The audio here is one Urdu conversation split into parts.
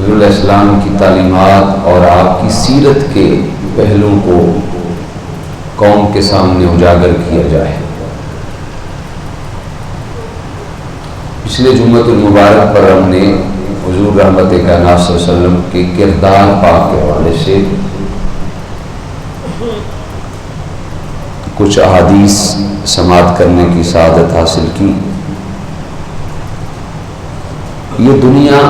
حضور علیہ السلام کی تعلیمات اور آپ کی سیرت کے پہلوؤں کو قوم کے سامنے اجاگر کیا جائے۔ پچھلے جمعۃ المبارک پر ہم نے حضور رحمت کائنات صلی اللہ علیہ وسلم کے کردار پاک کے حوالے سے کچھ احادیث سماعت کرنے کی سعادت حاصل کی۔ یہ دنیا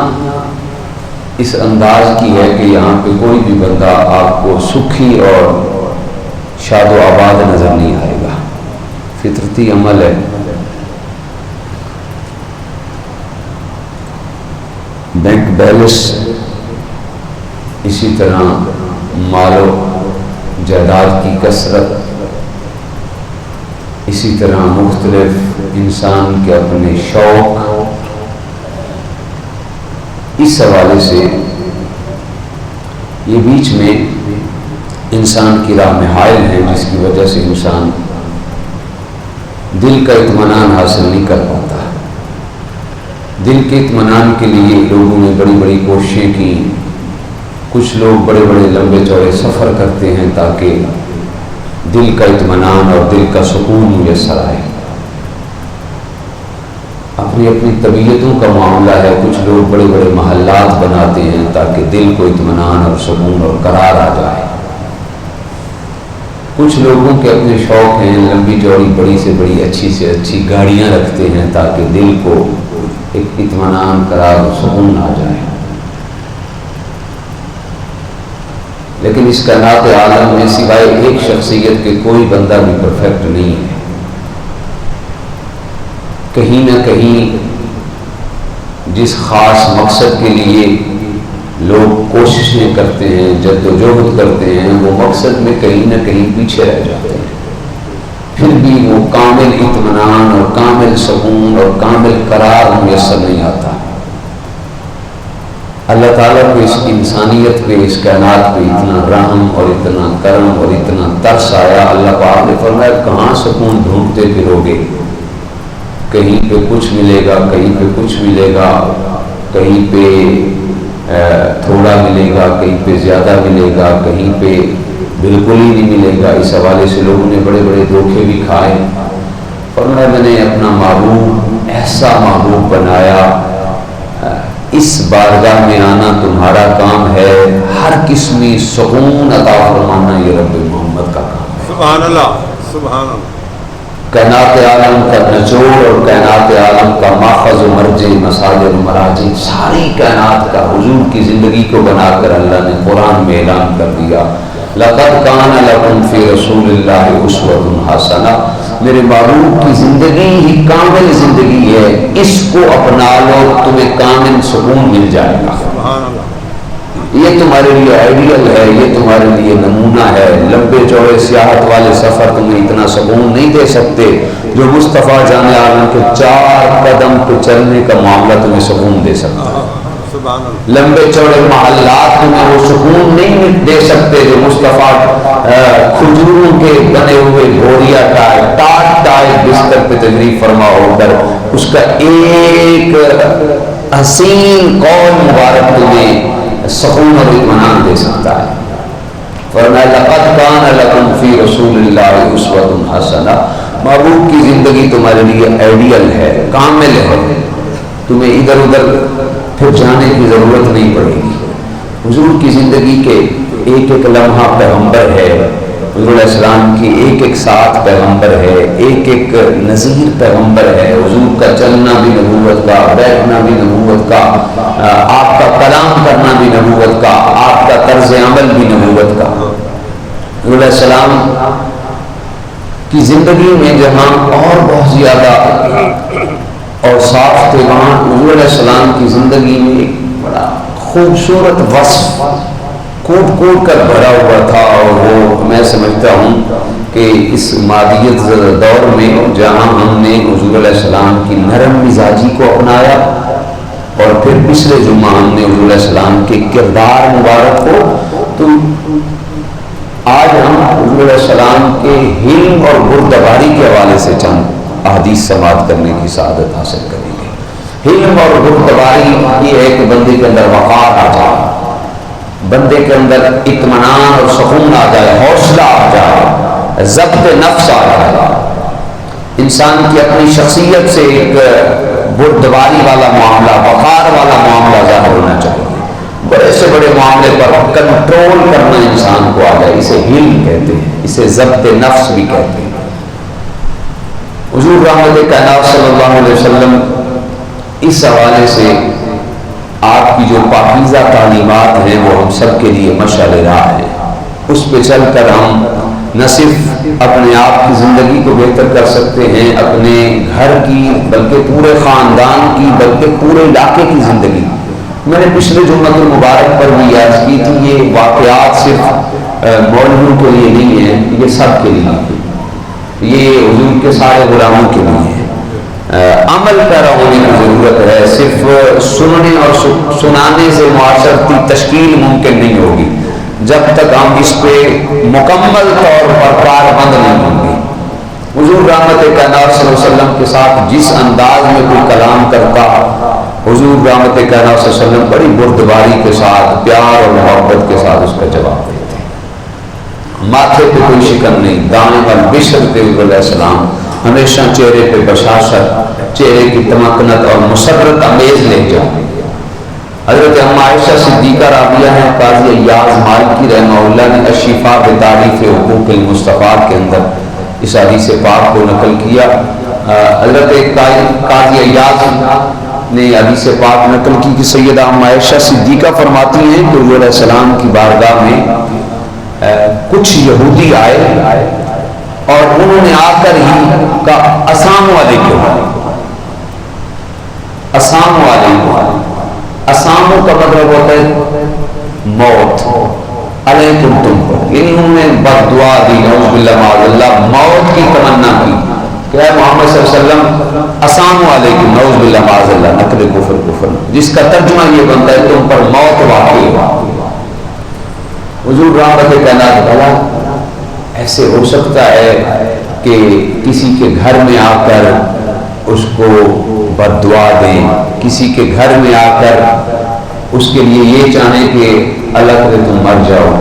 اس انداز کی ہے کہ یہاں پہ کوئی بھی بندہ آپ کو سکھی اور شاد و آباد نظر نہیں آئے گا، فطرتی عمل ہے۔ بینک بیلنس، اسی طرح مال و جائیداد کی کثرت، اسی طرح مختلف انسان کے اپنے شوق، اس حوالے سے یہ بیچ میں انسان کی راہ میں حائل ہے، جس کی وجہ سے انسان دل کا اطمینان حاصل نہیں کر پاتا۔ دل کے اطمینان کے لیے لوگوں نے بڑی بڑی کوششیں کی، کچھ لوگ بڑے بڑے لمبے چوڑے سفر کرتے ہیں تاکہ دل کا اطمینان اور دل کا سکون میسر آئے۔ اپنی اپنی طبیعتوں کا معاملہ ہے، کچھ لوگ بڑے بڑے محلات بناتے ہیں تاکہ دل کو اطمینان اور سکون اور قرار آ جائے۔ کچھ لوگوں کے اپنے شوق ہیں، لمبی چوڑی بڑی سے بڑی اچھی سے اچھی گاڑیاں رکھتے ہیں تاکہ دل کو ایک اطمینان قرار اور سکون آ جائے۔ لیکن اس کائنات عالم میں سوائے ایک شخصیت کے کوئی بندہ بھی پرفیکٹ نہیں ہے۔ کہیں نہ کہیں جس خاص مقصد کے لیے لوگ کوششیں کرتے ہیں، جدوجہد کرتے ہیں، وہ مقصد میں کہیں نہ کہیں پیچھے رہ جاتے ہیں، پھر بھی وہ کامل اطمینان اور کامل سکون اور کامل قرار میسر نہیں آتا۔ اللہ تعالیٰ کو اس انسانیت پہ، اس کائنات پہ اتنا رحم اور اتنا کرم اور اتنا ترس آیا، اللہ پاک نے فرمایا کہاں سکون ڈھونڈتے پھرو گے؟ کہیں پہ کچھ ملے گا، کہیں پہ کچھ ملے گا، کہیں پہ تھوڑا ملے گا، کہیں پہ زیادہ ملے گا، کہیں پہ بالکل ہی نہیں ملے گا۔ اس حوالے سے لوگوں نے بڑے بڑے دھوکے بھی کھائے۔ فرمایا میں نے اپنا محبوب ایسا محبوب بنایا، اس بارگاہ میں آنا تمہارا کام ہے، ہر قسمی سکون عطا فرمانا یہ رب محمد کا کام ہے۔ سبحان اللہ، سبحان اللہ۔ کائنات عالم کا نچوڑ اور کائنات عالم کا ماخذ و مرجع، مصادر و مراجع، ساری کائنات کا حضور کی زندگی کو بنا کر اللہ نے قرآن میں اعلان کر دیا، لقد کان لکم فی رسول اللہ اسوۃ حسنہ، میرے محبوب کی زندگی ہی کامل زندگی ہے، اس کو اپنا لو تمہیں کامل سکون مل جائے گا۔ سبحان اللہ۔ یہ تمہارے لیے آئیڈیل ہے، یہ تمہارے لیے نمونہ ہے۔ لمبے چوڑے سیاحت والے سفر تمہیں اتنا سکون نہیں دے سکتے جو مصطفیٰ جان عالم کے 4 قدم پہ چلنے کا معاملہ تمہیں سکون دے سکتا ہے۔ سبحان اللہ۔ لمبے چوڑے محلات تمہیں وہ سکون نہیں دے سکتے جو مصطفیٰ کھجوروں کے بنے ہوئے گھوڑیا ٹائے ٹاٹ ٹائے بستر پہ تشریف فرما ہو کر اس کا ایک حسین قول مبارک تمہیں سکون اور اطمینان دے سکتا ہے۔ فرمایا لقد کان لکم فی رسول اللہ اسوۃ حسنہ، محبوب کی زندگی تمہارے لیے آئیڈیل ہے، کامل ہے، تمہیں ادھر ادھر پھر جانے کی ضرورت نہیں پڑے گی۔ حضور کی زندگی کے ایک ایک لمحہ پیغمبر ہے، حضور علیہ السلام کی ایک ایک ساتھ پیغمبر ہے، ایک ایک نذیر پیغمبر ہے۔ حضور کا چلنا بھی نبوت کا، بیٹھنا بھی نبوت کا، آپ کا کلام کرنا بھی نبوت کا، آپ کا طرز عمل بھی نبوت کا۔ حضور علیہ السلام کی زندگی میں جہاں اور بہت زیادہ اور صاف تھے، وہاں حضور علیہ السلام کی زندگی میں ایک بڑا خوبصورت وصف کوٹ کوٹ کر بھرا ہوا تھا، اور وہ میں سمجھتا ہوں کہ اس مادیت دور میں جہاں ہم نے حضور علیہ السلام کی نرم مزاجی کو اپنایا، اور پھر پچھلے جمعہ ہم نے حضور علیہ السلام کے کردار مبارک کو، تو آج ہم حضور علیہ السلام کے حلم اور بردباری کے حوالے سے چند احادیث سماعت کرنے کی سعادت حاصل کریں گے۔ حلم اور بردباری یہ ہے کہ بندے کے اندر وقار آ جائے، بندے کے اندر اطمینان اور سکون آ جائے، حوصلہ آ جائے، ضبط نفس آ جائے، انسان کی اپنی شخصیت سے ایک بردباری والا معاملہ، وقار والا معاملہ ظاہر ہونا چاہیے، بڑے سے بڑے معاملے پر کنٹرول کرنا انسان کو آ جائے، اسے حلم کہتے ہیں، اسے ضبط نفس بھی کہتے ہیں۔ حضور رحمت کائنات صلی اللہ علیہ وسلم اس حوالے سے آپ کی جو پاکیزہ تعلیمات ہیں وہ ہم سب کے لیے مشعل راہ ہے، اس پہ چل کر ہم نہ صرف اپنے آپ کی زندگی کو بہتر کر سکتے ہیں، اپنے گھر کی بلکہ پورے خاندان کی بلکہ پورے علاقے کی زندگی۔ میں نے پچھلے جمعۃ المبارک پر بھی یاد کی تھی، یہ واقعات صرف مولویوں کے لیے نہیں ہیں، یہ سب کے لیے ہیں، یہ حضور کے سارے غلاموں کے لیے ہے۔ عمل پیرا ہونے کی ضرورت ہے، صرف سننے اور سنانے سے معاشرتی تشکیل ممکن نہیں ہوگی جب تک ہم اس پہ مکمل طور پر کاربند نہیں ہوں گے۔ حضور رحمت کائنات صلی اللہ علیہ وسلم کے ساتھ جس انداز میں کوئی کلام کرتا، حضور رحمت کائنات صلی اللہ علیہ وسلم بڑی بردباری کے ساتھ، پیار اور محبت کے ساتھ اس کا جواب دیتے، ماتھے پہ کوئی شکن نہیں، دائیں والبشر تھے علیہ السلام، ہمیشہ چہرے پہ بشاشت، چہرے کی تمکنت اور مسرت امیز لہجہ۔ حضرت اما عائشہ صدیقہ رابعہ ہیں، قاضی ایاز مالکی رحمہ اللہ نے الشفاء بتعریف حقوق المصطفیٰ کے اندر اس حدیث پاک کو نقل کیا۔ حضرت قاضی ایاز نے حدیث پاک نقل کی کہ سیدہ اما عائشہ صدیقہ فرماتی ہیں کہ حضور علیہ السلام کی بارگاہ میں کچھ یہودی آئے اور انہوں نے آ کر ہی کہا السلام علیکم، السلام علیکم۔ اسامو کا مطلب ہوتا ہے موت، علیکم تم پر، یعنی انہوں نے بد دعا دی، نعوذ باللہ معاذ اللہ، موت کی تمنا کی کہ اے محمد صلی اللہ علیہ وسلم السلام علیکم، نعوذ باللہ معاذ اللہ، نقل کفر، جس کا ترجمہ یہ بنتا ہے تم پر موت واقع ہو۔ حضور رحمت کائنات بھلا ایسے ہو سکتا ہے کہ کسی کے گھر میں آ کر اس کو بد دعا دیں، کسی کے گھر میں آ کر اس کے لیے یہ چاہیں کہ اللہ کرے تم مر جاؤ؟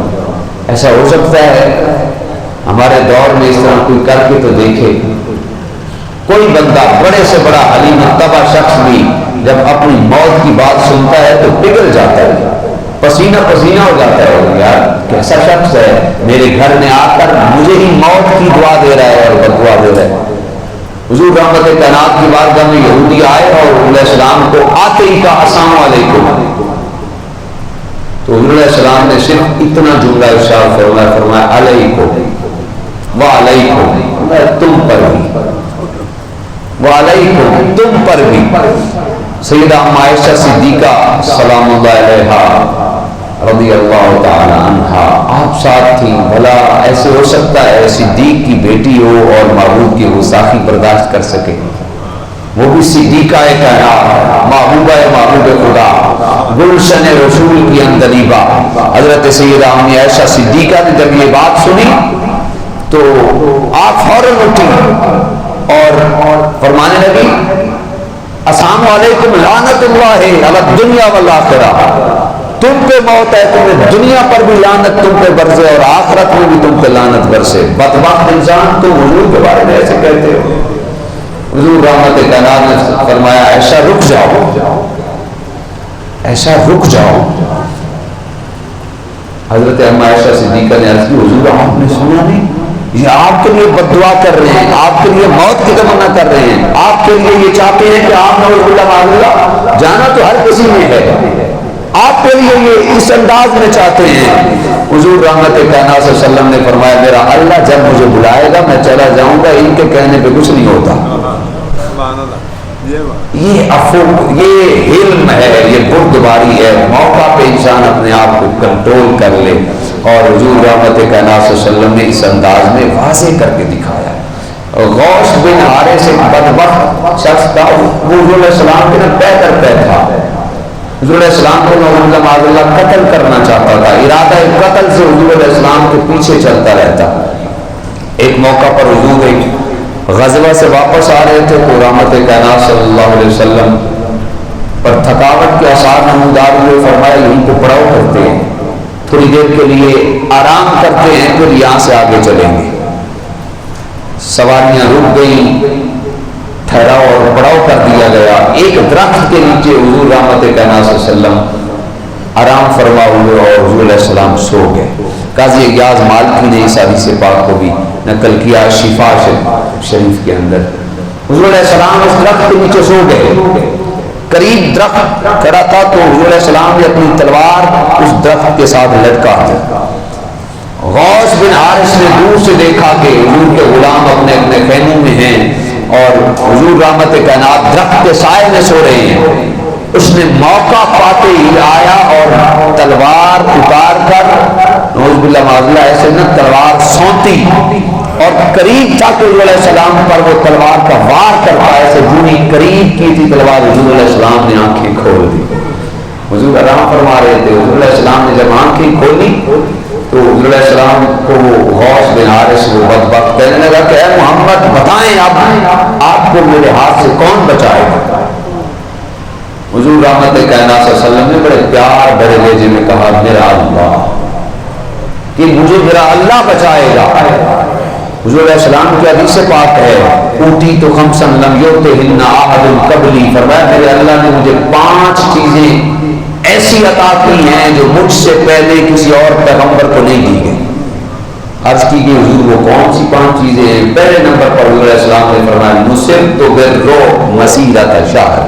ایسا ہو سکتا ہے؟ ہمارے دور میں اس طرح کوئی کر کے تو دیکھے۔ کوئی بندہ بڑے سے بڑا حلیم متبع شخص بھی جب اپنی موت کی بات سنتا ہے تو پگھل جاتا ہے، پسینہ پسینہ ہو جاتا ہے، یار کیسا شخص ہے میرے گھر میں آ کر مجھے ہی موت کی دعا دے رہا ہے اور بد دعا دے رہا ہے۔ حضور رحمت کائنات کی بارگاہ میں یہودی آئے اور علیہ السلام کو آتے ہی کہا السلام علیکم، تو حضور علیہ السلام نے صرف اتنا جملہ ارشاد فرمایا علیکم وعلیکم، تم پر بھی، وعلیکم تم پر بھی۔ سیدہ اما عائشہ صدیقہ سلام اللہ علیہا رضی اللہ تعالی عنہا آپ ساتھ تھیں، بھلا ایسے ہو سکتا ہے صدیق کی بیٹی ہو اور معبود کی گستاخی برداشت کر سکے؟ وہ بھی صدیقہ کائنات، محبوبہ محبوب خدا، گلشن رسول کی اندلیبہ۔ حضرت سیدہ اما عائشہ صدیقہ نے جب یہ بات سنی تو آپ فوراً اٹھی اور فرمانے لگی السلام علیکم لعنت اللہ علی الدنیا والآخرہ، تم پہ موت ہے، تمہیں دنیا پر بھی لعنت تم پہ برسے اور آخرت میں بھی تم پہ لعنت برسے، بدبخت انسان، تم حضور کے بارے میں ایسے کہتے ہو؟ حضور رحمت کائنات نے فرمایا ایسا رک جاؤ، ایسا رک جاؤ۔ حضرت اما عائشہ صدیقہ نے عرض کی حضور آپ نے سنا نہیں، یہ آپ کے لیے بد دعا کر رہے ہیں، آپ کے لیے موت کی تمنا کر رہے ہیں، آپ کے لیے یہ چاہتے ہیں کہ آپ نعوذ باللہ معاذ اللہ، جانا تو ہر کسی میں ہے، آپ کے لیے یہ اس انداز میں چاہتے ہیں۔ حضور رحمت کائنات صلی اللہ علیہ وسلم نے فرمایا میرا اللہ جب مجھے بلائے گا میں چلا جاؤں گا، ان کے کہنے پہ کچھ نہیں ہوتا۔ یہ افق، یہ علم ہے، یہ بردباری ہے، موقع پہ انسان اپنے آپ کو کنٹرول کر لے، اور حضور رحمت کائنات صلی اللہ علیہ وسلم نے اس انداز میں واضح کر کے دکھایا۔ غوث بن حارث ایک بدبخت شخص تھا، وہ حضور علیہ السلام کے نہ پہ کر پہ تھا، حضور علیہ السلام کو معاذ اللہ قتل کرنا چاہتا تھا، ارادہ قتل سے حضور علیہ السلام کے پیچھے چلتا رہتا۔ ایک موقع پر حضور ایک غزوہ سے واپس آ رہے تھے تو رحمت کائنات صلی اللہ علیہ وسلم پر تھکاوٹ کے آثار نمودار ہوئے، فرمایا یہیں کو پڑاؤ کرتے ہیں، تھوڑی دیر کے لیے آرام کرتے ہیں، پھر یہاں سے آگے چلیں گے۔ سواریاں رک گئیں، ٹھہراؤ اور پڑاؤ کر دیا گیا۔ ایک درخت کے نیچے حضور رحمت کائنات صلی اللہ علیہ وسلم آرام فرما ہوئے اور حضور علیہ السلام سو گئے۔ قاضی ایاز مالکی نے اس حدیث پاک کو بھی نقل کیا شفا شریف کے اندر۔ حضور علیہ السلام اس درخت کے نیچے سو گئے، قریب درخت کھڑا تھا تو حضور علیہ السلام نے اپنی تلوار اس درخت کے ساتھ لٹکا دی۔ غوث بن حارث نے دور سے دیکھا کہ حضور کے غلام اپنے اپنے خیموں میں ہیں اور حضور رحمت کائنات درخت کے سائے میں سو رہے ہیں۔ اس نے موقع پاتے ہی آیا اور تلوار اتار کر نعوذ باللہ معاذ ایسے نہ تلوار سونتی اور قریب تھا کہ حضور علیہ السلام پر وہ تلوار کا وار کرتا، ایسے جونی قریب کی تھی تلوار، حضور علیہ السلام نے آنکھیں کھول دی۔ حضور آرام فرما رہے تھے، حضور علیہ السلام نے جب آنکھیں کھولی تو حضور علیہ السلام کو وہ غوث بن حارث وہ بدبخت کہنے لگا کہ اے محمد بتائیں اب آپ کو میرے ہاتھ سے کون بچائے گا؟ حضور رحمت کائنات صلی اللہ علیہ وسلم نے بڑے پیار بھرے لہجے میں کہا میرا اللہ، کہ مجھے میرا اللہ بچائے گا۔ حضور علیہ السلام کی حدیث پاک ہے اوٹی تو خمسن لم یؤتہن احد قبلی، فرمایا میرے اللہ نے مجھے 5 چیزیں ایسی عطا کی ہیں جو مجھ سے پہلے کسی اور پیغمبر کو نہیں دی گئی۔ عرض کی گئی حضور وہ کون سی 5 چیزیں ہیں؟ پہلے نمبر پر حضور علیہ السلام نے فرمایا نصرت بالرعب مسیرۃ شہر،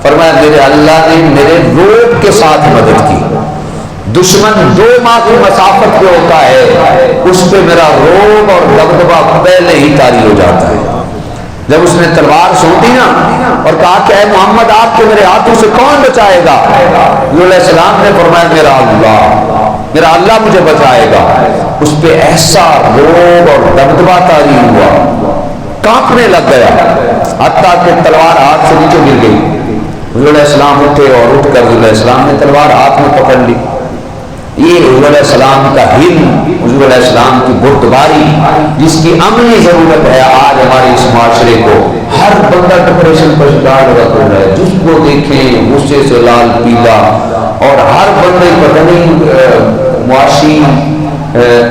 فرمایا میرے اللہ نے میرے روب کے ساتھ مدد کی۔ دشمن 2 ماہ کی مسافت پہ ہوتا ہے، اس پہ میرا روب اور دبدبہ پہلے ہی طاری ہو جاتا ہے۔ جب اس نے تلوار سونتی نا اور کہا کہ اے محمد آپ کو میرے ہاتھوں سے کون بچائے گا؟ حضور علیہ السلام نے فرمایا میرا اللہ مجھے بچائے گا۔ اس پہ ایسا روب اور دبدبہ طاری ہوا، کانپنے لگ گیا، حتیٰ کہ تلوار ہاتھ سے نیچے گر گئی۔ حضور علیہ السلام اٹھے اور اٹھ کر حضور علیہ السلام نے تلوار ہاتھ میں پکڑ لی۔ یہ حضور علیہ السلام کا حلم، حضور علیہ السلام کی بردباری جس کی عملی ضرورت ہے آج ہمارے اس معاشرے کو۔ ہر بندہ ڈپریشن پر شکار ہوا کر رہا ہے، جس کو دیکھیں غصے سے لال پیلا، اور ہر بندے پتہ نہیں معاشی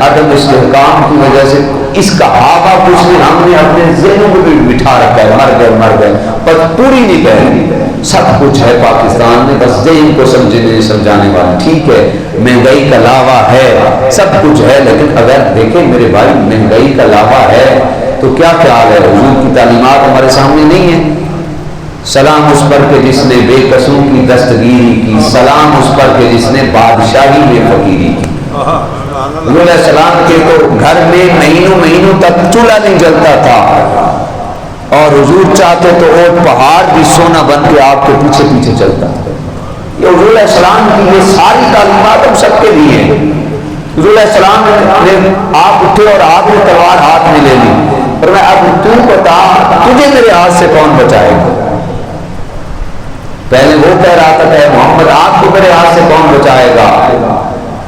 عدم استحکام کی وجہ سے اس کا ہاوا کچھ نہیں، ہم نے اپنے ذہنوں کو بھی بٹھا رکھا ہے، مر گئے پر پوری نہیں کہہ سب کچھ ہے پاکستان میں، بس ذہن کو سمجھانے والا۔ ٹھیک ہے مہنگائی کا لاوا ہے، سب کچھ ہے، لیکن اگر دیکھیں میرے بھائی مہنگائی کا لاوا ہے تو کیا خیال ہے؟ حضور کی تعلیمات ہمارے سامنے نہیں ہیں۔ سلام اس پر کہ جس نے بے قصوں کی دستگیری کی، سلام اس پر کہ جس نے بادشاہی میں فقیری کی۔ حضور علیہ السلام کے تو گھر میں مہینوں تک چولہا نہیں جلتا تھا، اور حضور چاہتے تو وہ پہاڑ بھی سونا بن کے آپ کے پیچھے پیچھے چلتا تھا۔ یہ حضور علیہ السلام کی یہ ساری تعلیمات ہم سب کے لیے ہیں۔ حضور علیہ السلام نے آپ اٹھے اور آپ نے تلوار ہاتھ میں لے لی، اور میں اب تو بتا تجھے میرے ہاتھ سے کون بچائے گا؟ پہلے وہ کہہ رہا تھا کہ محمد آپ کو میرے ہاتھ سے کون بچائے گا؟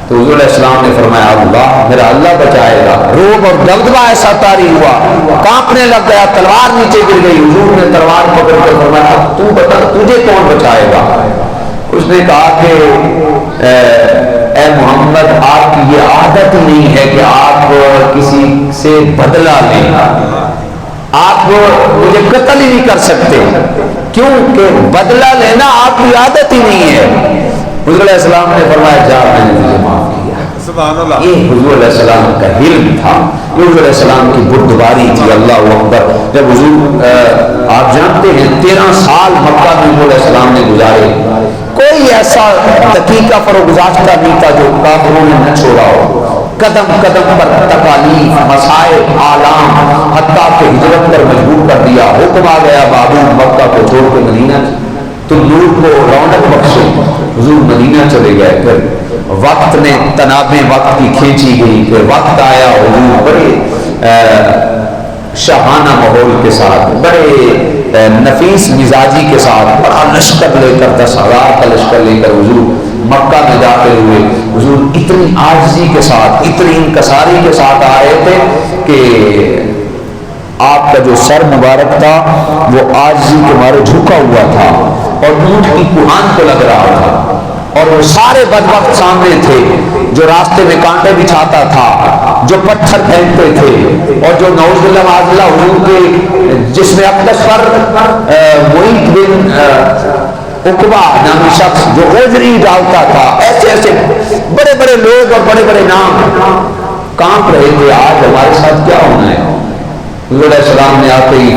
تو حضور علیہ السلام نے فرمایا اللہ، میرا اللہ بچائے گا۔ روب اور دبدبہ ایسا طاری ہوا، کانپنے لگ گیا، تلوار نیچے گر گئی۔ حضور نے تلوار پکڑ کر فرمایا اب تو بتا تجھے کون بچائے گا؟ اس نے کہا کہ اے محمد آپ کی یہ عادت ہی نہیں ہے کہ آپ کسی سے بدلہ لیں، آپ مجھے قتل ہی نہیں کر سکتے، کیونکہ بدلہ لینا آپ کی عادت ہی نہیں ہے۔ حضور علیہ السلام نے فرمایا جا میں نے تجھے معاف کیا۔ سبحان اللہ۔ یہ حضور علیہ السلام کا حلم تھا، یہ حضور علیہ السلام کی بردباری تھی۔ اللہ اکبر۔ جب حضور آپ جانتے ہیں 13 سال مکہ میں حضور علیہ السلام نے گزارے، کوئی ایسا دقیقہ فروگزاشتہ نہیں تھا جو کافروں نے نہ چھوڑا ہو۔ قدم قدم پر تکالیف، مسائل، آلام، حتیٰ کہ ہجرت پر مجبور کر دیا۔ حکم آ گیا بابو مکہ کو چھوڑ کے مدینہ تو نور کو رونق بخشے، حضور مدینہ چلے گئے۔ پھر وقت نے تنابیں وقت کی کھینچی گئی، پھر وقت آیا حضور بڑے شاہانہ ماحول کے ساتھ، بڑے نفیس مزاجی کے ساتھ، بڑا لشکر لے کر 10,000 کا لشکر لے کر حضور مکہ میں داخل ہوئے۔ حضور اتنی عاجزی کے ساتھ، اتنی انکساری کے ساتھ آ رہے تھے کہ آپ کا جو سر مبارک تھا وہ عاجزی کے مارے جھکا ہوا تھا اور اونٹ کی کوہان کو لگ رہا تھا، اور وہ سارے بدبخت سامنے تھے، جو راستے میں کانٹے بچھاتا تھا، جو پتھر پھینکتے تھے، اور جو نعوذ باللہ معاذ اللہ حضور کے جس میں اقدس پر محیط بن عقبہ نامی شخص جو غجری ڈالتا تھا، ایسے ایسے بڑے بڑے لوگ اور بڑے بڑے نام کانپ رہے تھے۔ آج ہمارے ساتھ کیا ہونا ہے؟ حضور علیہ السلام نے آتے ہی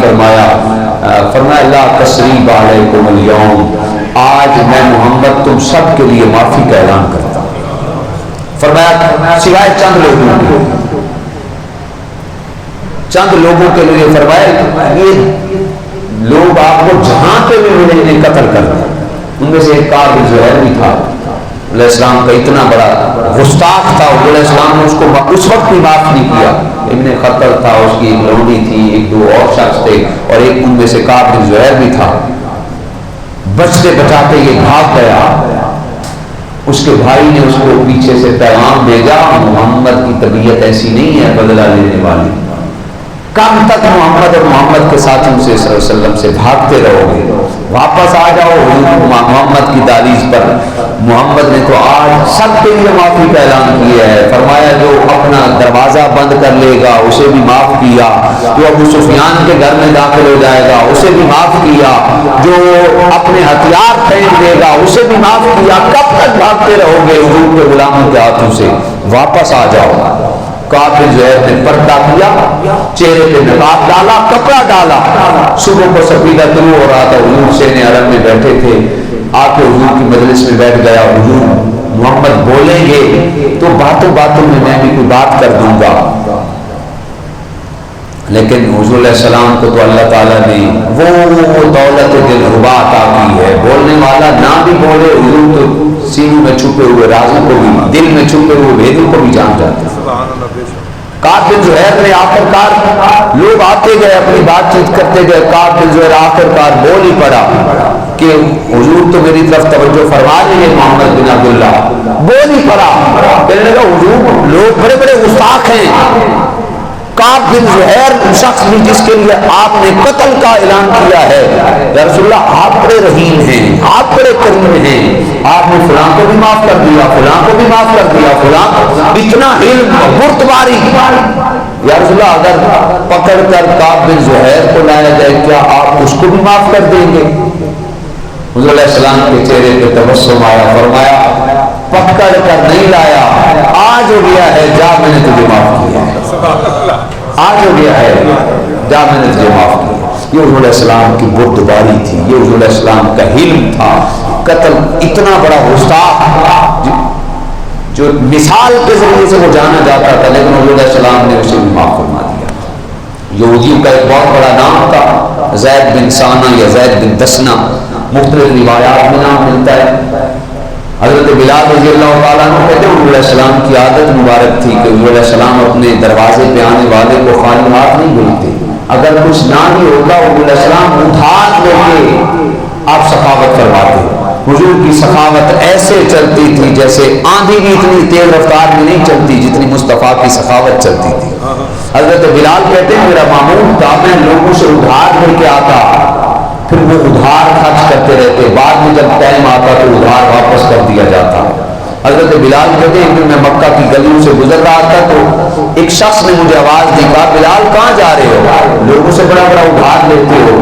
فرمایا لا تثریب علیکم اليوم، آج میں محمد تم سب کے لیے معافی کا اعلان کرتا ہوں۔ فرمایا سوائے چند لوگوں کے لیے فرمایا یہ لوگ آپ کو جہاں پہ بھی ملے انہیں قتل کر دیں۔ ان میں سے ایک کعب بن زہیر بھی تھا، علیہ السلام کا اتنا بڑا گستاخ تھا، علیہ السلام نے اس کو اس وقت بھی معاف نہیں کیا۔ ابن خطل تھا، اس کی ایک لونڈی تھی، ایک دو اور شخص تھے، اور ایک ان میں سے کعب بن زہیر بھی تھا۔ بچتے بچاتے یہ بھاگ گیا، اس کے بھائی نے اس کو پیچھے سے پیغام بھیجا محمد کی طبیعت ایسی نہیں ہے بدلہ لینے والی، کب تک محمد اور محمد کے ساتھیوں سے صلی اللہ علیہ وسلم سے بھاگتے رہو گے؟ واپس آ جاؤ محمد کی دہلیز پر۔ محمد نے تو آج سب کے لیے معافی کا اعلان کیا ہے، فرمایا جو اپنا دروازہ بند کر لے گا اسے بھی معاف کیا، جو ابو سفیان کے گھر میں داخل ہو جائے گا اسے بھی معاف کیا، جو اپنے ہتھیار پھینک دے گا اسے بھی معاف کیا۔ کب تک بھاگتے رہو گے حضور کے غلاموں کے ہاتھوں سے؟ واپس آ جاؤ۔ کعب بن زہیر نے پردہ کیا، چہرے پہ نقاب ڈالا، کپڑا ڈالا، صبح کو سفیدہ طلوع ہو رہا تھا، حضور شین عرب میں بیٹھے تھے، آ کے حضور کی مجلس میں بیٹھ گیا۔ حضور محمد بولیں گے تو باتوں باتوں میں بھی کوئی بات کر دوں گا، لیکن حضور علیہ السلام کو تو اللہ تعالیٰ نے وہ دولت دلربا عطا کی ہے، بولنے والا نہ بھی بولے حضور تو سینوں میں چھپے ہوئے رازوں کو بھی، دل میں چھپے ہوئے بھیدوں کو بھی جان جاتے ہیں۔ کعب بن زہیر نے آخر کار، لوگ آتے گئے اپنی بات چیت کرتے گئے، کعب بن زہیر آخر کار بول ہی پڑا کہ حضور تو میری طرف توجہ فرما لیے محمد بن عبداللہ، بول ہی پڑا، کہنے لگا حضور لوگ بڑے بڑے گستاخ ہیں، کعب بن زہیر شخص بھی جس کے لیے آپ نے قتل کا اعلان کیا ہے، یا رسول اللہ آپ بڑے رحیم ہیں، آپ بڑے کریم ہیں، آپ نے فلاں کو بھی معاف کر دیا، فلاں کو بھی معاف کر دیا، فلاں اتنا علم برتباری، یا رسول اللہ اگر پکڑ کر کعب بن زہیر کو لایا جائے کیا آپ اس کو بھی معاف کر دیں گے؟ حضور علیہ السلام کے چہرے پہ تبسم آیا، فرمایا پکڑ کر نہیں لایا، آج ہو گیا ہے جا میں نے تجھے معاف کیا ہے، آج ہو گیا ہے جا میں نے تجھے معاف کیا۔ یہ حضور علیہ السلام کی بردباری تھی، یہ حضور علیہ السلام کا حلم تھا۔ قتل اتنا بڑا گستاخ جو مثال کے ذریعے سے وہ جانا جاتا تھا، لیکن حضور علیہ السلام نے اسے بھی معاف فرما دیا۔ یہودیوں کا ایک بہت بڑا نام تھا زید بن ثانہ یا زید بن دسنہ، مختلف روایات میں نام ملتا ہے۔ حضرت بلال رضی اللہ تعالیٰ عنہ کہتے ہیں حضور علیہ السلام کی عادت مبارک تھی کہ حضور علیہ السلام اپنے دروازے پہ آنے والے کو خالی ہاتھ نہیں بھیجتے، اگر کچھ نہ بھی ہوتا حضور علیہ السلام ادھار لے کے آپ سخاوت فرماتے۔ حضور کی سخاوت ایسے چلتی تھی جیسے آندھی بھی اتنی تیز رفتار میں نہیں چلتی جتنی مصطفیٰ کی سخاوت چلتی تھی۔ حضرت بلال کہتے ہیں میرا معمول تھا میں لوگوں سے ادھار لے کے آتا، پھر وہ ادھار خرچ کرتے رہتے، بعد میں جب ٹائم آتا تو ادھار واپس کر دیا جاتا۔ حضرت بلال کہتے ہیں کہ میں مکہ کی گلیوں سے گزر رہا تھا تو ایک شخص نے مجھے آواز دی، کہا بلال کہاں جا رہے ہو؟ لوگوں سے بڑا بڑا ادھار لیتے ہو،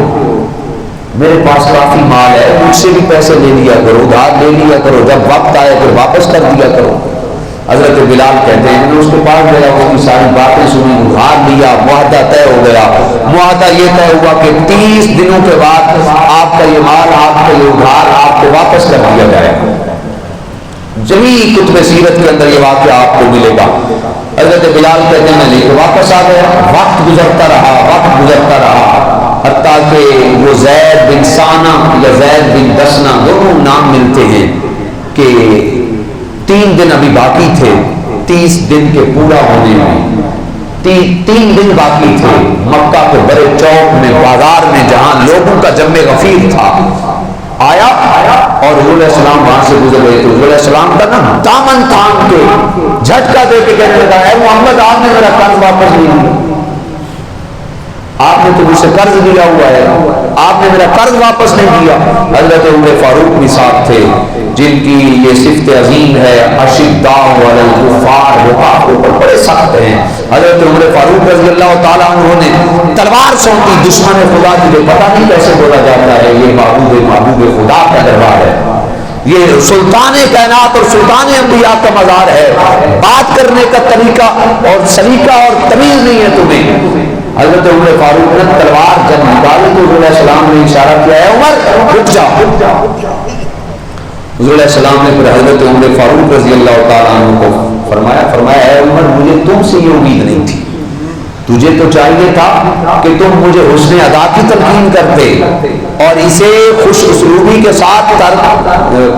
میرے پاس کافی مال ہے، مجھ سے بھی پیسے لے لیا کرو، ادھار لے لیا کرو، جب وقت آئے پھر واپس کر دیا کرو۔ حضرت بلال کہتے ہیں میں اس کے پاس گیا، اس کی ساری باتیں سنی، ادھار لیا، معاہدہ طے ہو گیا۔ معاہدہ یہ طے ہوا کہ 30 دنوں کے بعد آپ کا یہ مال، آپ کا یہ ادھار آپ کو واپس کر دیا جائے گا۔ جمیع کتب سیرت کے اندر یہ واقعہ آپ کو ملے گا۔ حضرت بلال کہتے ہیں میں لے کے واپس آ گیا، وقت گزرتا رہا، وقت گزرتا رہا، حتیٰ کہ وہ زید بن ثانہ یا زید بن دسنہ دونوں نام ملتے ہیں کہ 3 دن ابھی باقی تھے، 30 دن کے پورا ہونے میں 3 دن باقی تھے۔ مکہ کے بڑے چوک میں، بازار میں، جہاں لوگوں کا جم غفیر تھا، آیا اور حضور علیہ السلام وہاں سے گزر رہے تھے۔ حضور علیہ السلام کا نا دامن تھام کے جھٹکا دے کے کہنے لگا اے محمد آپ نے میرا کن واپس نہیں لیا۔ آپ نے تو مجھ سے قرض لیا ہوا ہے، آپ نے میرا قرض واپس نہیں دیا۔ حضرت عمر فاروق بھی ساتھ تھے جن کی یہ صفت عظیم ہے، اشداء علی الکفار، وہ آپ اوپر بڑے سخت ہیں۔ حضرت عمر فاروق رضی اللہ تعالیٰ عنہ نے تلوار سونپی دشمن خدا کی، جو پتہ نہیں کیسے بولا جاتا ہے یہ محبوب خدا کا دربار ہے، یہ سلطان کائنات اور سلطان انبیاء کا مزار ہے، بات کرنے کا طریقہ اور سلیقہ اور تمیز نہیں ہے تمہیں۔ حضرت عمر فاروق نے تلوار جب نکالی تو حضور علیہ السلام نے اشارہ کیا ہے عمر رک جا۔ حضور علیہ السلام نے پھر حضرت عمر فاروق رضی اللہ تعالیٰ عنہ کو فرمایا اے عمر مجھے تم سے یہ امید نہیں تھی، تجھے تو چاہیے تھا کہ تم مجھے حسن ادا کی تلقین کرتے اور اسے خوش اسلوبی کے ساتھ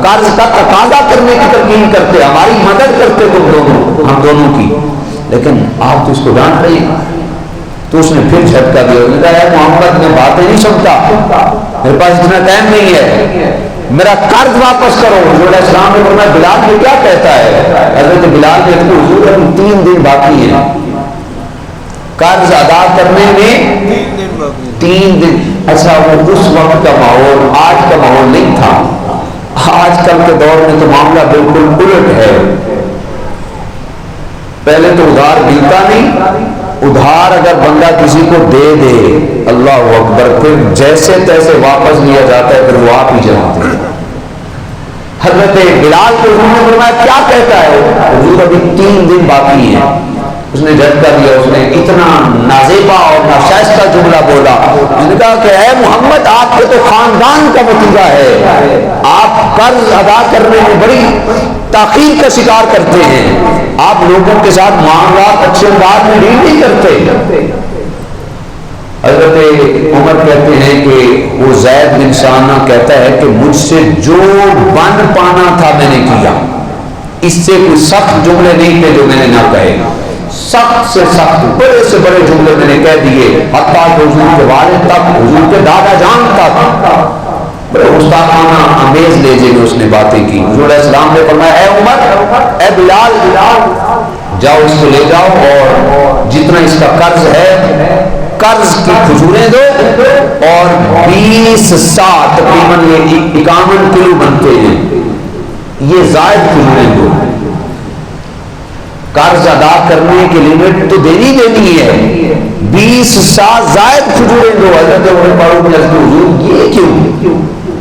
قرض کا تقاضا کرنے کی تلقین کرتے، ہماری مدد کرتے تم دونوں، ہم دونوں کی، لیکن آپ تو اس کو ڈانٹ رہے ہیں۔ تو اس نے پھر جھٹکا دیا، اس نے کہا محمد میں باتیں نہیں سنتا، میرے پاس اتنا ٹائم نہیں ہے، میرا قرض واپس کرو۔ حضور علیہ السلام نے فرمایا بلال یہ کیا کہتا ہے؟ حضرت بلال نے کہا حضور ابھی 3 دن باقی ہیں، قرض ادا کرنے میں 3 دن۔ اچھا وہ اس وقت کا ماحول آج کا ماحول نہیں تھا، آج کل کے دور میں تو معاملہ بالکل الٹ ہے، پہلے تو ادھار ملتا نہیں، ادھار اگر بندہ کسی کو دے دے اللہ اکبر پھر جیسے تیسے واپس لیا جاتا ہے، پھر وہ آپ ہی جانتے ہیں۔ حضرت بلال کو حضور نے فرمایا کیا کہتا ہے؟ حضور ابھی 3 دن باقی ہیں۔ اس نے جھٹکا دیا، اس نے اتنا نازیبا اور ناشائستہ جملہ بولا، اس نے کہا کہ اے محمد آپ کے تو خاندان کا وتیرہ ہے، آپ قرض ادا کرنے میں بڑی تاخیر کا شکار کرتے ہیں، آپ لوگوں کے ساتھ معاملات اچھے انداز میں ڈیل نہیں کرتے۔ حضرت عمر کہتے ہیں کہ وہ زید بن ثانہ کہتا ہے کہ مجھ سے جو بن پانا تھا میں نے کیا، اس سے کوئی سخت جملے نہیں تھے جو میں نے نہ کہے، سخت سے سخت بڑے سے بڑے جملے میں نے کہہ دیے، حتیٰ کہ حضور کے والد تک، حضور کے دادا جان تک بڑے مستاقانہ امیز لہجے میں اس نے باتیں کی۔ حضور علیہ السلام نے فرمایا اے عمر اے بلال جاؤ اس کو لے جاؤ اور جتنا اس کا قرض ہے قرض کی کھجوریں دو اور 20 سا تقریباً یہ 51 کلو بنتے ہیں، یہ زائد کھجوریں دو، قرض ادا کرنے کی لمٹ تو دینی ہے، 20 سا زائد کھجوریں دو۔ حضرت عمر فاروق نے حضور یہ کیوں؟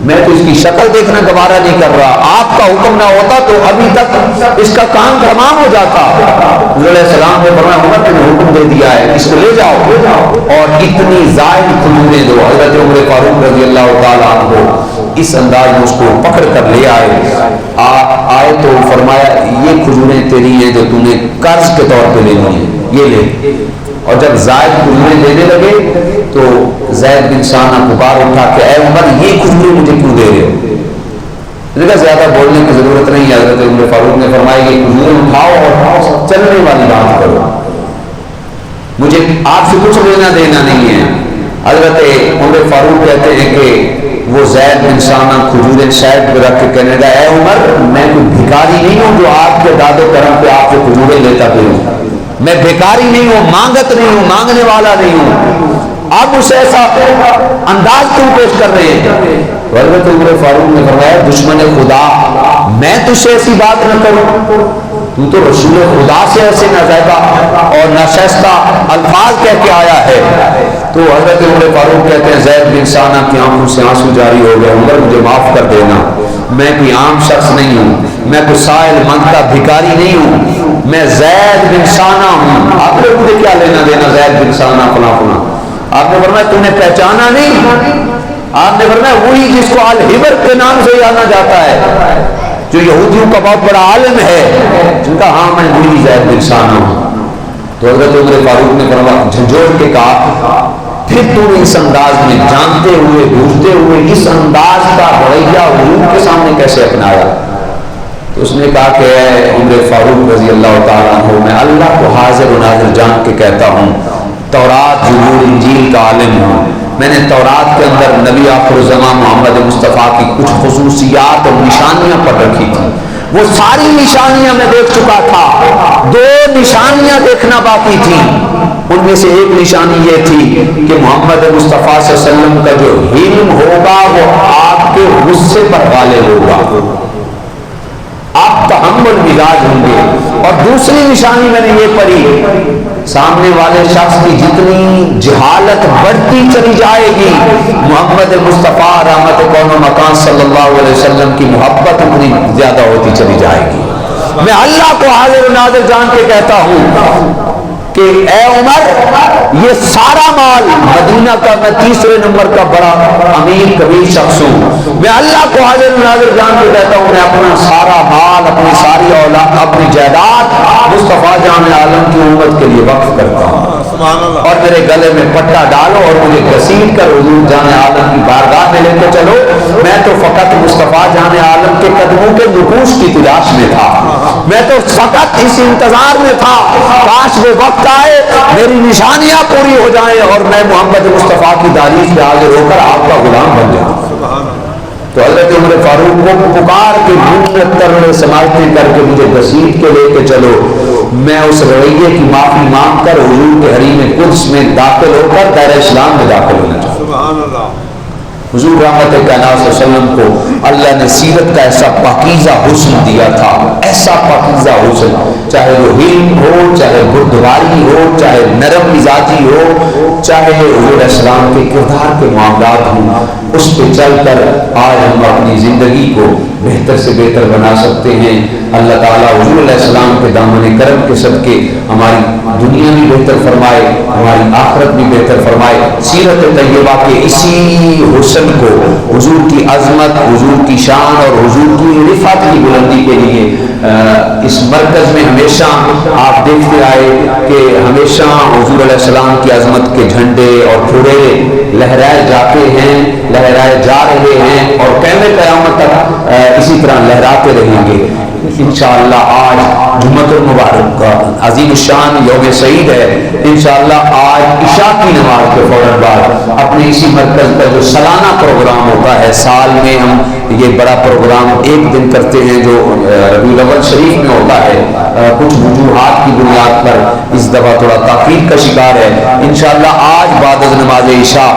میں تو اس کی شکل دیکھنا گوارا نہیں کر رہا، آپ کا حکم نہ ہوتا تو ابھی تک اس کا کام تمام ہو جاتا۔ حضور علیہ السلام نے فرمایا عمر نے حکم دے دیا ہے اس کو لے جاؤ اور اتنی زائد کھجوریں دو۔ حضرت عمر فاروق رضی اللہ تعالیٰ عنہ اس انداز میں اس کو پکڑ کر لے آئے تو فرمایا یہ کھجوریں تیری ہیں جو تم نے قرض کے طور پہ لینی ہیں، یہ لے۔ اور جب زائد کھجوریں دینے لگے تو زید بن ثانہ پکار اٹھا کہ اے عمر یہ کھجوریں مجھے کیوں دے رہے ہو؟ دیکھا زیادہ بولنے کی ضرورت نہیں ہے۔ حضرت عمر فاروق نے فرمایا یہ کھجوریں اٹھاؤ اور چلنے والی بات کرو، مجھے آپ سے کچھ لینا دینا نہیں ہے۔ حضرت عمر فاروق کہتے ہیں کہ وہ زید بن ثانہ کھجوریں سائڈ پہ رکھ کے کہنے لگا اے عمر میں کوئی بھکاری نہیں ہوں جو آپ کے داد و کرم پہ آپ سے کھجوریں لیتا پھروں، میں بھکاری نہیں ہوں، مانگت نہیں ہوں، مانگنے والا نہیں ہوں، آپ اسے ایسا انداز کیوں پیش کر رہے ہیں؟ حضرت عمر فاروق نے فرمایا دشمن خدا میں تجھ سے ایسی بات نہ کروں، تو رسول خدا سے ایسے نازیبا اور ناشائستہ الفاظ کہہ کے آیا ہے۔ تو حضرت عمر فاروق کہتے ہیں زید بن ثانہ کی آنکھوں سے آنسو جاری ہو گئے، عمر مجھے معاف کر دینا، میں کوئی عام شخص نہیں ہوں، میں کوئی سائل مانگتا بھکاری نہیں ہوں، میں زید بن ثانہ ہوں، آپ نے مجھے کیا لینا دینا زید بن ثانہ فلاں فلاں۔ آپ نے فرمایا تم نے پہچانا نہیں؟ آپ نے فرمایا وہی جس کو الحبر کے نام سے جانا جاتا ہے، جو یہودیوں کا بہت بڑا عالم ہے، جن کا ہاں میں وہی زید بن ثانہ ہوں۔ تو حضرت عمر فاروق نے فرمایا جھنجھوڑ کے کہا پھر تم اس انداز میں جانتے ہوئے بوجھتے ہوئے اس انداز کا رویہ حضور کے سامنے کیسے اپنایا؟ تو اس نے کہا کہ اے عمر فاروق رضی اللہ تعالیٰ عنہ میں اللہ کو حاضر و ناظر جان کے کہتا ہوں تورات زبور انجیل کا عالم ہوں، میں نے تورات کے اندر نبی آخر الزمان محمد مصطفیٰ کی کچھ خصوصیات اور نشانیاں پڑھ رکھی تھیں، وہ ساری نشانیاں میں دیکھ چکا تھا، 2 نشانیاں دیکھنا باقی تھیں، ان میں سے ایک نشانی یہ تھی کہ محمد مصطفیٰ صلی اللہ علیہ وسلم کا جو حلم ہوگا وہ آپ کے غصے پر غالب ہوگا، آپ تحمل مزاج ہوں گے۔ اور دوسری نشانی میں نے یہ پڑھی، سامنے والے شخص کی جتنی جہالت بڑھتی چلی جائے گی، محمد مصطفیٰ رحمت کون و مکان صلی اللہ علیہ وسلم کی محبت اتنی زیادہ ہوتی چلی جائے گی۔ میں اللہ کو حاضر و ناظر جان کے کہتا ہوں کہ اے عمر، یہ سارا مال مدینہ کا، میں تیسرے نمبر کا بڑا امیر کبیر شخص ہوں، میں اللہ کو حاضر و ناظر جان کے کہتا ہوں، میں اپنا سارا مال، اپنی ساری اولاد، اپنی جائیداد مصطفیٰ جان عالم کی امت کے لیے وقف کرتا ہوں، اور میرے گلے میں پٹا ڈالو اور مجھے گھسیٹ کر حضور جان عالم کی بارگاہ میں لے کے چلو، میں تو فقط مصطفیٰ جان عالم کے قدموں کے نقوش کی تلاش میں تھا، میں تو فقط اس انتظار میں تھا کاش وہ وقت آئے، میری نشانیاں پوری ہو جائیں اور میں محمد مصطفیٰ کی دہلیز پہ حاضر ہو کر آپ کا غلام بن جاؤں۔ تو حضرت عمر فاروق کو پکار کے منت ترڑے سماجتیں کر کے مجھے گھسیٹ کے لے کے چلو، میں اس رویے کی معافی مانگ کر حضور کے حریم قدس میں داخل ہو کر دائرہ اسلام میں داخل ہونا چاہتا ہوں۔ سبحان اللہ۔ حضور رحمت کائنات صلی اللہ علیہ وسلم کو اللہ نے سیرت کا ایسا پاکیزہ حسن دیا تھا، ایسا پاکیزہ حسن، چاہے وہ حلم ہو، چاہے بردباری ہو، چاہے نرم مزاجی ہو، چاہے حضور علیہ السلام کے کردار کے معاملات ہوں، اس پہ چل کر آج ہم اپنی زندگی کو بہتر سے بہتر بنا سکتے ہیں۔ اللہ تعالیٰ حضور علیہ السلام کے دامن کرم کے صدقے ہماری دنیا بھی بہتر فرمائے، ہماری آخرت بھی بہتر فرمائے۔ سیرت طیبہ کے اسی حسن کو، حضور کی عظمت، حضور کی شان اور حضور کی رفعت کی بلندی کے لیے اس مرکز میں ہمیشہ آپ دیکھتے آئے کہ ہمیشہ حضور علیہ السلام کی عظمت کے جھنڈے اور پھورے لہرائے جاتے ہیں، لہرائے جا رہے ہیں اور قیامت تک اسی طرح لہراتے رہیں گے انشاءاللہ۔ آج جمعۃ المبارک کا عظیم الشان یوم سعید ہے، انشاءاللہ آج عشاء کی نماز کے فوراً بعد اپنے اسی مرکز کا جو سالانہ پروگرام ہوتا ہے، سال میں ہم یہ بڑا پروگرام ایک دن کرتے ہیں جو ربیع الاول شریف میں ہوتا ہے، کچھ وجوہات کی بنیاد پر اس دفعہ تھوڑا تاخیر کا شکار ہے۔ انشاءاللہ آج بعد از نماز عشاء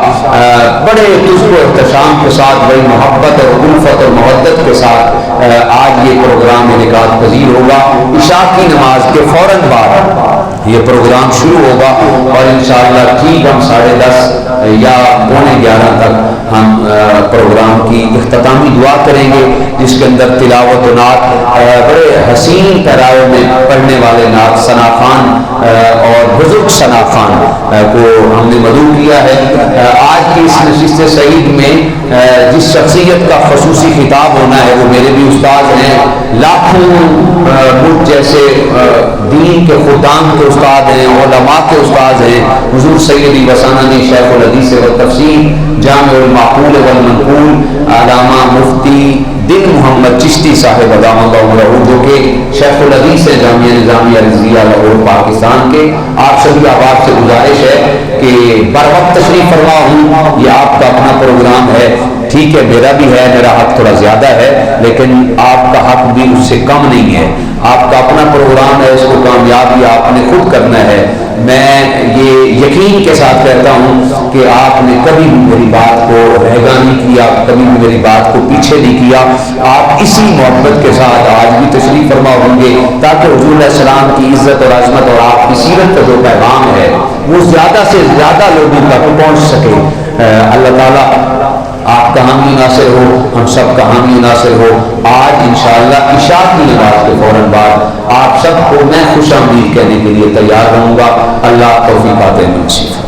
بڑے تجب و احتشام کے ساتھ، بڑی محبت اور الفت اور محبت کے ساتھ آج یہ پروگرام انعقاد پذیر ہوگا۔ عشاء کی نماز کے فوراً بعد یہ پروگرام شروع ہوگا اور انشاءاللہ ٹھیک ہم 10:30 یا 11:15 تک ہم پروگرام کی اختتامی دعا کریں گے، جس کے اندر تلاوت و نعت بڑے حسین پیرایوں میں پڑھنے والے نعت ثنا خان اور بزرگ ثنا خان کو ہم نے مدعو کیا ہے۔ آج کی اس نشست سعید میں جس شخصیت کا خصوصی خطاب ہونا ہے وہ میرے بھی استاد ہیں، لاکھوں مجھ جیسے دین کے خدام کے استاد ہیں، علماء کے استاد ہیں، حضور سیدی وسانانی شیخ الحدیث و تفسیر جامع المعقول والمنقول علامہ مفتی دن محمد چشتی صاحب ادام اللہ عمرہ، جو کہ شیخ الحدیث ہے جامعہ نظامیہ رضویہ لاہور پاکستان کے۔ آپ سبھی احباب سے گزارش ہے کہ بر وقت تشریف فرما ہوں، یہ آپ کا اپنا پروگرام ہے، ٹھیک ہے میرا بھی ہے، میرا حق تھوڑا زیادہ ہے لیکن آپ کا حق بھی اس سے کم نہیں ہے، آپ کا اپنا پروگرام ہے، اس کو کامیابی آپ نے خود کرنا ہے۔ میں یہ یقین کے ساتھ کہتا ہوں کہ آپ نے کبھی بھی میری بات کو رہگا نہیں کیا، کبھی بھی میری بات کو پیچھے نہیں کیا، آپ اسی محبت کے ساتھ آج بھی تشریف فرما ہوں گے تاکہ حضور علیہ السلام کی عزت اور عظمت اور آپ کی سیرت کا جو پیغام ہے وہ زیادہ سے زیادہ لوگوں تک پہنچ سکے۔ اللہ تعالیٰ آپ کا حامی ناصر ہو، ہم سب کا حامی ناصر ہو۔ آج انشاءاللہ عشاء کی نماز کے فوراً بعد آپ سب کو میں خوش آمدید کہنے کے لیے تیار رہوں گا۔ اللہ توفیق عطا فرمائے۔